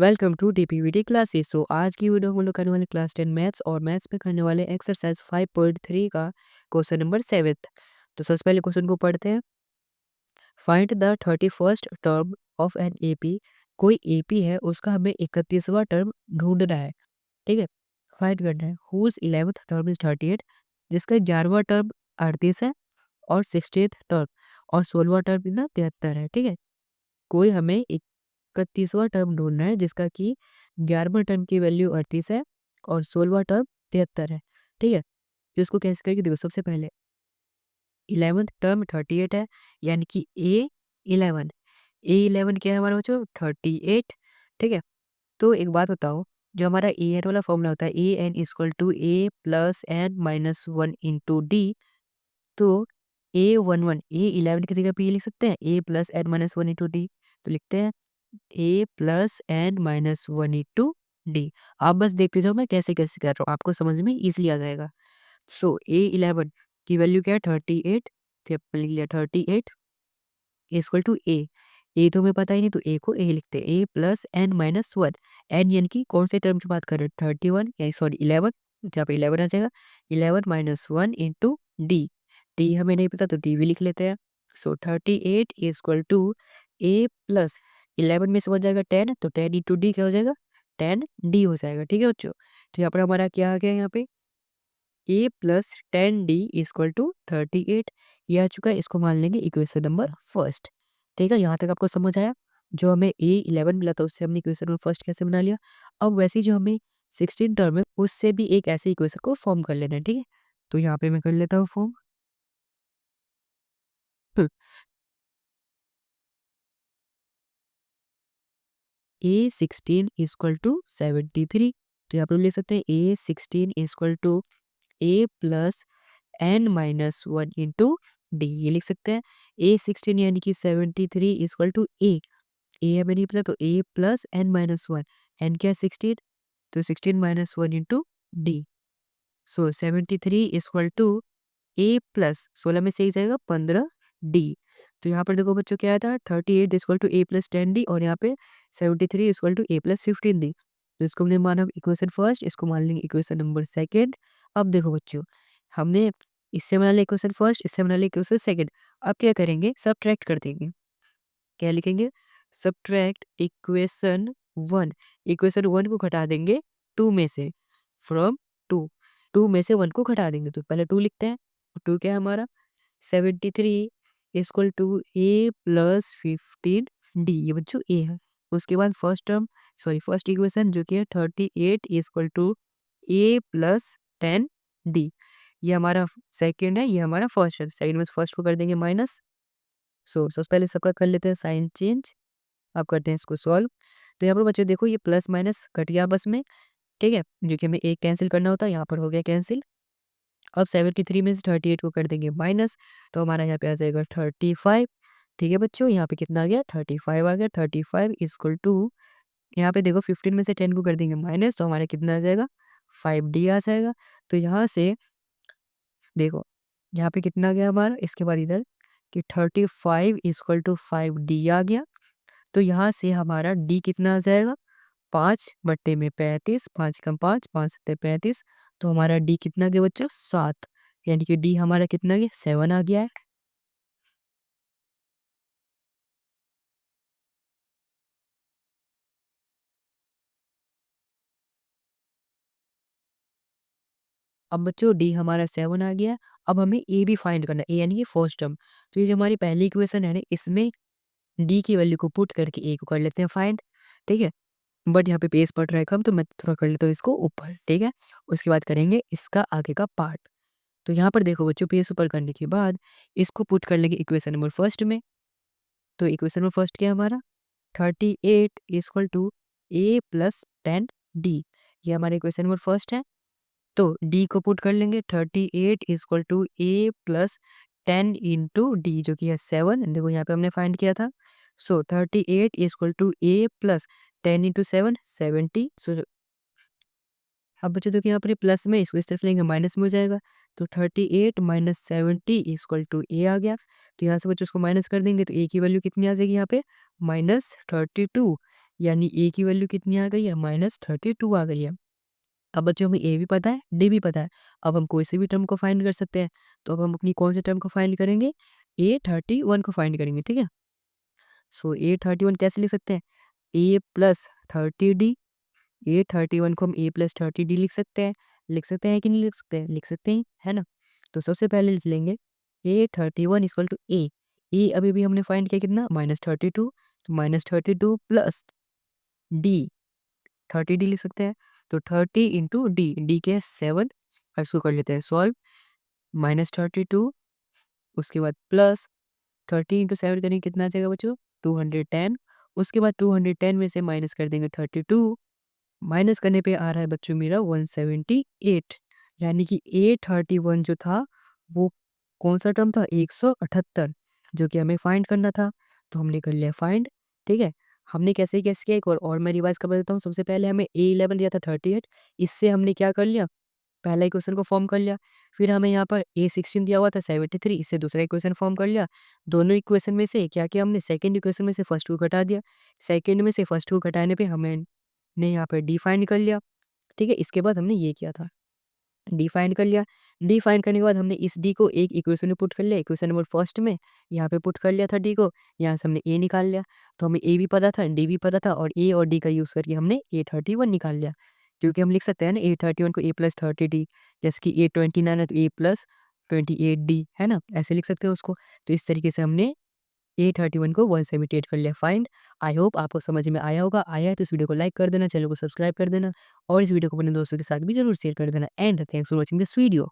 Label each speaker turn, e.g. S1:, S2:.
S1: Welcome to DPVD classes. So आज की video हम लोग करने वाले क्लास 10 मैथ्स और मैथ्स में करने वाले एक्सरसाइज 5.3 का क्वेश्चन नंबर 7। तो सबसे पहले क्वेश्चन को पढ़ते हैं। Find the 31st term of an AP. कोई एपी है, उसका हमें 31वां टर्म ढूंढना है। ठीक है, फाइंड करना है। हुज 11th टर्म इज 38, जिसका 11वां टर्म 38 है और 16th टर्म और 16वां टर्म ना 73 है। ठीक है, कोई हमें 31वां टर्म ढूंढना है जिसका कि 11वां टर्म की वैल्यू 38 है और 16वां टर्म 73 है। ठीक है, तो इसको कैसे करेंगे, देखो सबसे पहले 11th टर्म 38 है, यानी कि A11। A11 क्या है हमारा बच्चों, 38। ठीक है, तो एक बात बताओ, जो हमारा ए एन वाला फॉर्मूला होता है A N equal to A+N-1 × D। तो A11 की जगह पे ये लिख सकते हैं A+N-1 × D। तो लिखते हैं A+N-1 × D। आप बस देखते जाओ मैं कैसे कैसे कर रहा हूँ, आपको समझ में इजिली आ जाएगा। सो A11 की वैल्यू क्या है, 38। तो अपन लिख लिया 38 इक्वल टू ए तो हमें पता ही नहीं, तो ए को ए लिखते हैं A+N-1। एन यानी कि कौन से टर्म की बात कर रहे हैं, 31 या सॉरी 11, जहाँ पे 11 आ जाएगा। 11-1 × डी हमें नहीं पता तो डी भी लिख लेते हैं। सो 38 इक्वल टू A+11 में से बच जाएगा 10, तो 10 × D क्या हो जाएगा, 10D हो जाएगा। ठीक है बच्चों, तो यहाँ पर हमारा क्या आ गया, यहाँ पे A+10D इक्वल टू 38 ये आ चुका है। इसको मान लेंगे इक्वेशन नंबर फर्स्ट। ठीक है, यहाँ तक आपको समझ आया। जो हमें A11 मिला था उससे हमने इक्वेशन नंबर फर्स्ट कैसे बना लिया। अब वैसे ही जो हमें 16 टर्म है उससे भी एक ऐसे इक्वेशन को फॉर्म कर लेना है। ठीक है, तो यहाँ पे मैं कर लेता हूँ फॉर्म। A16 equal to 73। तो यहाँ पर हम लिख सकते हैं A16 equal to A+N-1 × D ये लिख सकते हैं। A16 यानी कि 73 इक्वल टू ए हमें नहीं पता, तो A+N-1, एन क्या है 16, तो 16-1 × D। So 73 equal to A+16 में से ही जाएगा 15D। तो यहाँ पर देखो बच्चों क्या आया था, 38 इक्वल टू A+10D और यहाँ पे 73 इक्वल टू A+15D। तो इसको हमने माना इक्वेशन फर्स्ट, इसको मान लेंगे इक्वेशन नंबर सेकेंड। अब देखो बच्चों, हमने इससे बना लिया इक्वेशन फर्स्ट, इससे बना लिया इक्वेशन सेकेंड। अब क्या करेंगे, सब्ट्रैक्ट कर देंगे। क्या लिखेंगे, सब्ट्रैक्ट इक्वेशन 1 को घटा देंगे 2 में से, फ्रॉम 2 2 में से 1 को घटा देंगे। तो पहले 2 लिखते हैं। 2 क्या है हमारा, 73 इक्वल टू A+15D ये बच्चों ए है। उसके बाद फर्स्ट इक्वेशन जो कि है 38 इक्वल टू A+10D ये हमारा सेकेंड है, ये हमारा फर्स्ट है। सेकेंड में फर्स्ट को कर देंगे माइनस। सो सबसे पहले सबका कर लेते हैं साइन चेंज। अब करते हैं इसको सॉल्व। तो यहाँ पर बच्चों देखो ये प्लस माइनस कट गया आपस में। ठीक है, जो कि हमें एक कैंसिल करना होता है, यहाँ पर हो गया कैंसिल। अब 73 में से 38 को कर देंगे माइनस, तो हमारा यहाँ पे आ जाएगा 35। ठीक है बच्चों, यहाँ पे कितना आ गया, 35 आ गया। 35 इक्वल टू, यहाँ पे देखो 15 में से 10 को कर देंगे माइनस, तो हमारा कितना आ जाएगा, 5D आ जाएगा। तो यहाँ से देखो, यहाँ पे कितना आ गया हमारा, इसके बाद इधर कि 35 इक्वल टू 5D आ गया। तो यहाँ से हमारा D कितना आ जाएगा, 5/35, 5 कम 5, 5 सत्ते 35। तो हमारा D कितना गया बच्चों, 7, यानी कि D हमारा कितना गया, 7 आ गया है। अब बच्चों D हमारा 7 आ गया है। अब हमें A भी फाइंड करना है, A यानी कि फर्स्ट टर्म। तो ये जो हमारी पहली इक्वेशन है ना, इसमें D की वैल्यू को पुट करके A को कर लेते हैं फाइंड। ठीक है, बट यहाँ पे पेज पड़ रहा है कम, तो मैं थोड़ा कर लेता हूँ इसको ऊपर। ठीक है, उसके बाद करेंगे इसका आगे का पार्ट। तो यहाँ पर देखो बच्चों, पेज ऊपर करने के बाद इसको पुट कर लेंगे इक्वेशन नंबर फर्स्ट में। तो इक्वेशन नंबर फर्स्ट क्या है हमारा, 38 इक्वल टू A+10D ये हमारा इक्वेशन नंबर फर्स्ट है। तो D को पुट कर लेंगे, 38 इक्वल टू A+10 × D जो कि है 7। देखो यहाँ पे हमने फाइंड किया था। सो 38 इक्वल टू A+10 × 7 70। सो अब बच्चों देखो यहाँ पर प्लस में, इसको इस तरफ लेंगे माइनस में हो जाएगा। तो 38 - 70 इक्वल टू A आ गया। तो यहाँ से बच्चों उसको माइनस कर देंगे तो A की वैल्यू कितनी आ जाएगी यहाँ पे, -32। यानी ए की वैल्यू कितनी आ गई है, -32 आ गई है। अब बच्चों हमें ए भी पता है, डी भी पता है। अब हम कोई से भी टर्म को फाइंड कर सकते हैं। तो अब हम अपनी कौन से टर्म को फाइंड करेंगे, A31 को फाइंड करेंगे, ठीक है। सो A31 कैसे लिख सकते हैं, ए प्लस 30D। A31 को हम ए प्लस 30D लिख सकते हैं कि नहीं लिख सकते हैं, लिख सकते हैं, है ना। तो सबसे पहले लिख लेंगे A31 इक्वल टू ए अभी भी हमने फाइंड किया कितना, -32। तो -32 प्लस डी, 30D लिख सकते हैं। तो 30 इंटू डी के 7, और इसको कर लेते हैं सॉल्व। -32 उसके बाद प्लस 30 इंटू 7 करेंगे, कितना आ जाएगा बच्चों, 210। उसके बाद 210 में से माइनस कर देंगे 32, माइनस करने पे आ रहा है बच्चों मेरा 178। यानी कि A31 जो था वो कौन सा टर्म था, 178, जो कि हमें फाइंड करना था। तो हमने कर लिया फाइंड, ठीक है। हमने कैसे कैसे किया, एक और मैं रिवाइज कर देता हूँ। सबसे पहले हमें A11 दिया था 38, इससे हमने क्या कर लिया, पहला इक्वेशन को फॉर्म कर लिया। फिर हमें यहाँ पर A16 दिया हुआ था 73, इससे दूसरा इक्वेशन फॉर्म कर लिया। दोनों इक्वेशन में से क्या किया हमने, सेकंड इक्वेशन में से फर्स्ट को घटा दिया। सेकंड में से फर्स्ट को घटाने पे हमें ने यहाँ पे डी फाइंड कर लिया, ठीक है। इसके बाद हमने ये किया था, डी फाइंड कर लिया। डी फाइंड करने के बाद हमने इस डी को एक इक्वेशन में पुट कर लिया, इक्वेशन नंबर फर्स्ट में यहाँ पे पुट कर लिया था डी को। यहाँ से हमने ए निकाल लिया। तो हमें ए भी पता था, डी भी पता था, और ए और डी का यूज़ करके हमने A31 निकाल लिया। क्योंकि हम लिख सकते हैं ना A31 को ए प्लस 30D, जैसे कि A29 है तो ए प्लस 28D, है ना, ऐसे लिख सकते हैं उसको। तो इस तरीके से हमने A31 को 178 कर लिया फाइंड। आई होप आपको समझ में आया होगा। आया है तो इस वीडियो को लाइक कर देना, चैनल को सब्सक्राइब कर देना, और इस वीडियो को अपने दोस्तों के साथ भी जरूर शेयर कर देना। And thanks for watching this video.